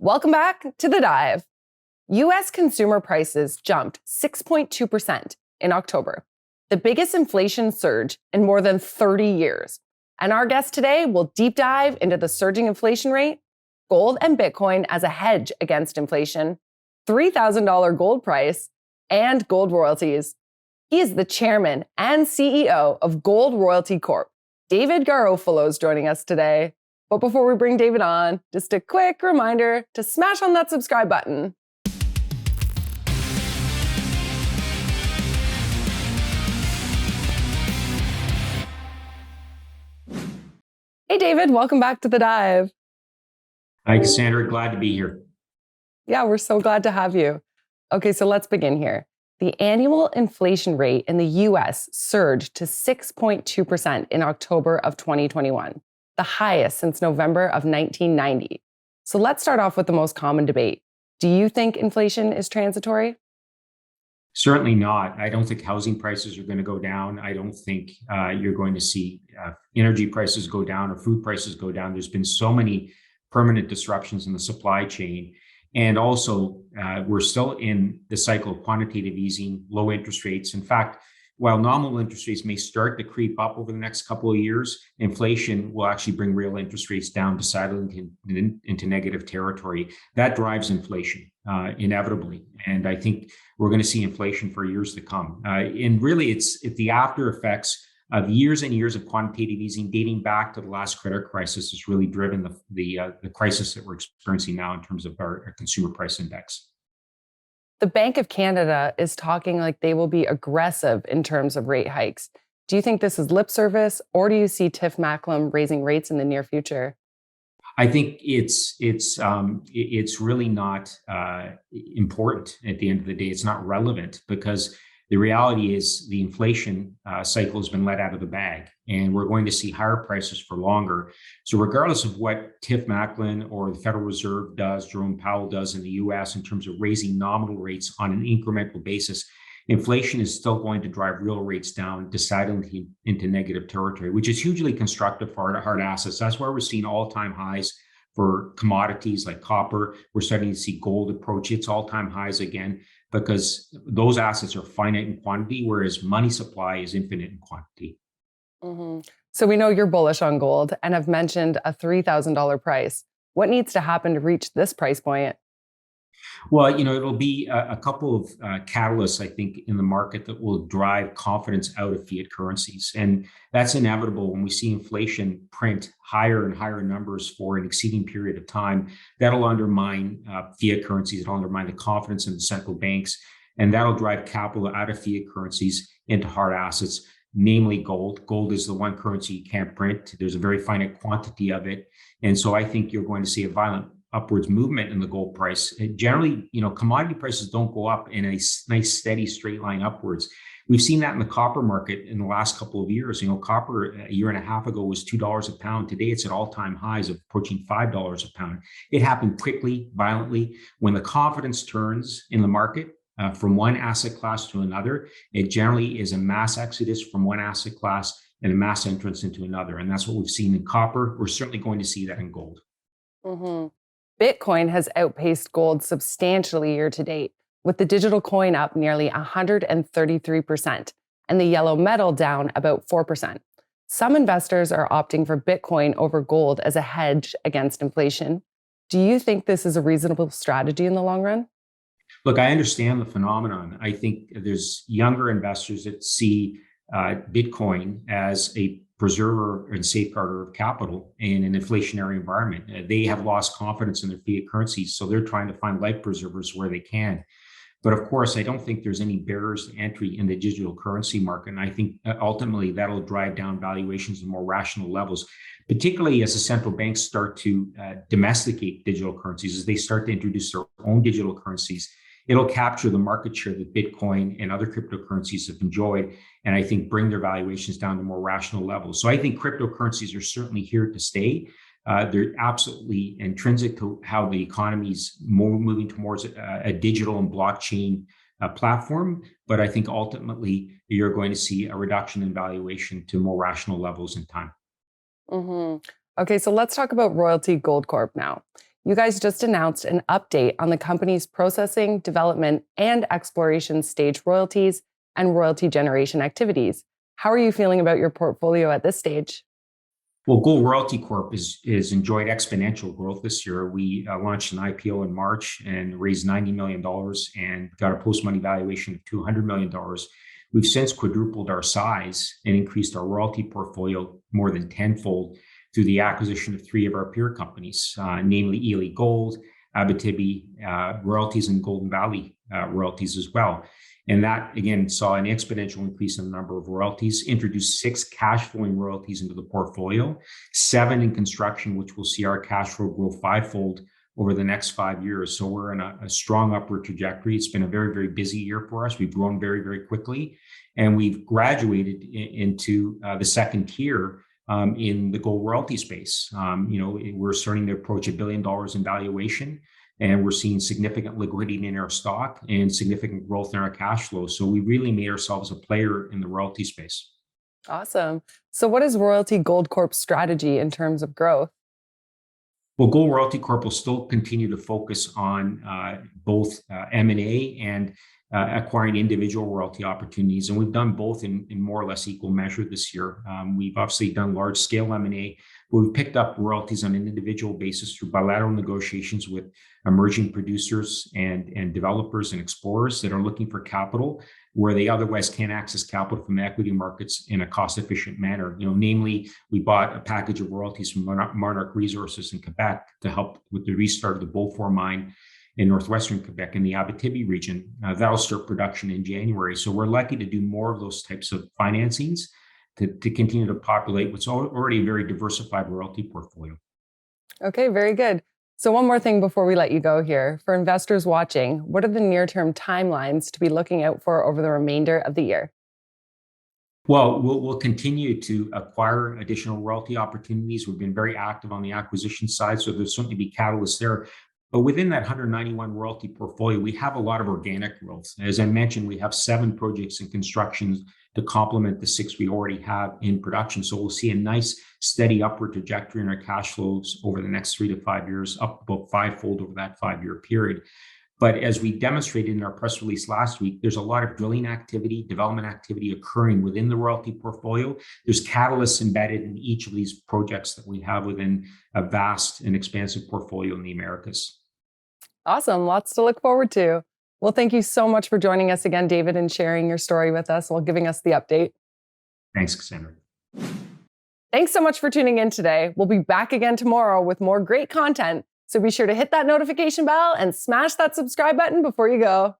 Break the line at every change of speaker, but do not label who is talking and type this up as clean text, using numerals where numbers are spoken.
Welcome back to The Dive. US consumer prices jumped 6.2% in October, the biggest inflation surge in more than 30 years. And our guest today will deep dive into the surging inflation rate, gold and Bitcoin as a hedge against inflation, $3,000 gold price, and gold royalties. He is the chairman and CEO of Gold Royalty Corp. David Garofalo is joining us today. But before we bring David on, just a quick reminder to smash on that subscribe button. Hey, David, welcome back to The Dive.
Hi, Cassandra. Glad to be here.
Yeah, we're so glad to have you. Okay, so let's begin here. The annual inflation rate in the US surged to 6.2% in October of 2021, the highest since November of 1990. So let's start off with the most common debate. Do you think inflation is transitory?
Certainly not. I don't think housing prices are going to go down. I don't think you're going to see energy prices go down or food prices go down. There's been so many permanent disruptions in the supply chain. And also, we're still in the cycle of quantitative easing, low interest rates. In fact, while nominal interest rates may start to creep up over the next couple of years, inflation will actually bring real interest rates down decidedly into negative territory. That drives inflation inevitably. And I think we're going to see inflation for years to come. And really, it's the after effects of years and years of quantitative easing dating back to the last credit crisis has really driven the crisis that we're experiencing now in terms of our consumer price index.
The Bank of Canada is talking like they will be aggressive in terms of rate hikes. Do you think this is lip service, or do you see Tiff Macklem raising rates in the near future?
I think it's really not important at the end of the day. It's not relevant because the reality is the inflation cycle has been let out of the bag, and we're going to see higher prices for longer. So regardless of what Tiff Macklem or the Federal Reserve does, Jerome Powell does in the US in terms of raising nominal rates on an incremental basis, inflation is still going to drive real rates down decidedly into negative territory, which is hugely constructive for hard assets. That's why we're seeing all-time highs for commodities like copper. We're starting to see gold approach its all-time highs again, because those assets are finite in quantity, whereas money supply is infinite in quantity.
Mm-hmm. So we know you're bullish on gold and have mentioned a $3,000 price. What needs to happen to reach this price point?
Well, it'll be a couple of catalysts, I think, in the market that will drive confidence out of fiat currencies. And that's inevitable when we see inflation print higher and higher numbers for an exceeding period of time. That'll undermine fiat currencies. It'll undermine the confidence in the central banks. And that'll drive capital out of fiat currencies into hard assets, namely gold. Gold is the one currency you can't print. There's a very finite quantity of it. And so I think you're going to see a violent upwards movement in the gold price. Generally, commodity prices don't go up in a nice, steady straight line upwards. We've seen that in the copper market in the last couple of years. Copper a year and a half ago was $2 a pound. Today, it's at all-time highs of approaching $5 a pound. It happened quickly, violently. When the confidence turns in the market from one asset class to another, it generally is a mass exodus from one asset class and a mass entrance into another. And that's what we've seen in copper. We're certainly going to see that in gold.
Mm-hmm. Bitcoin has outpaced gold substantially year to date, with the digital coin up nearly 133% and the yellow metal down about 4%. Some investors are opting for Bitcoin over gold as a hedge against inflation. Do you think this is a reasonable strategy in the long run?
Look, I understand the phenomenon. I think there's younger investors that see Bitcoin as a preserver and safeguarder of capital in an inflationary environment. They have lost confidence in their fiat currencies, so they're trying to find life preservers where they can. But of course, I don't think there's any barriers to entry in the digital currency market. And I think ultimately that'll drive down valuations to more rational levels, particularly as the central banks start to domesticate digital currencies, as they start to introduce their own digital currencies. It'll capture the market share that Bitcoin and other cryptocurrencies have enjoyed, and I think bring their valuations down to more rational levels. So I think cryptocurrencies are certainly here to stay. They're absolutely intrinsic to how the economy is moving towards a digital and blockchain platform. But I think ultimately you're going to see a reduction in valuation to more rational levels in time.
Mm-hmm. Okay, so let's talk about Royalty Gold Corp now. You guys just announced an update on the company's processing, development, and exploration stage royalties and royalty generation activities. How are you feeling about your portfolio at this stage?
Well, Gold Royalty Corp is enjoyed exponential growth this year. We launched an IPO in March and raised $90 million and got a post-money valuation of $200 million. We've since quadrupled our size and increased our royalty portfolio more than tenfold through the acquisition of three of our peer companies, namely Ely Gold, Abitibi Royalties, and Golden Valley Royalties as well. And that, again, saw an exponential increase in the number of royalties, introduced 6 cash flowing royalties into the portfolio, 7 in construction, which will see our cash flow grow 5-fold over the next 5 years. So we're in a strong upward trajectory. It's been a very, very busy year for us. We've grown very, very quickly, and we've graduated into the second tier in the gold royalty space. We're starting to approach $1 billion in valuation, and we're seeing significant liquidity in our stock and significant growth in our cash flow. So we really made ourselves a player in the royalty space.
Awesome. So what is Royalty Gold Corp's strategy in terms of growth?
Well, Gold Royalty Corp will still continue to focus on both M&A and acquiring individual royalty opportunities. And we've done both in more or less equal measure this year. We've obviously done large scale M&A, but we've picked up royalties on an individual basis through bilateral negotiations with emerging producers and developers and explorers that are looking for capital where they otherwise can't access capital from the equity markets in a cost-efficient manner. Namely, we bought a package of royalties from Monarch Resources in Quebec to help with the restart of the Beaufort mine in northwestern Quebec in the Abitibi region. That'll start production in January. So we're likely to do more of those types of financings to continue to populate what's already a very diversified royalty portfolio.
Okay, very good. So one more thing before we let you go here. For investors watching, what are the near-term timelines to be looking out for over the remainder of the year?
Well, we'll continue to acquire additional royalty opportunities. We've been very active on the acquisition side, so there'll certainly be catalysts there. But within that 191 royalty portfolio, we have a lot of organic growth. As I mentioned, we have 7 projects in construction to complement the 6 we already have in production. So we'll see a nice steady upward trajectory in our cash flows over the next 3 to 5 years, up about 5-fold over that 5-year period. But as we demonstrated in our press release last week, there's a lot of drilling activity, development activity occurring within the royalty portfolio. There's catalysts embedded in each of these projects that we have within a vast and expansive portfolio in the Americas.
Awesome. Lots to look forward to. Well, thank you so much for joining us again, David, and sharing your story with us while giving us the update.
Thanks, Cassandra.
Thanks so much for tuning in today. We'll be back again tomorrow with more great content. So be sure to hit that notification bell and smash that subscribe button before you go.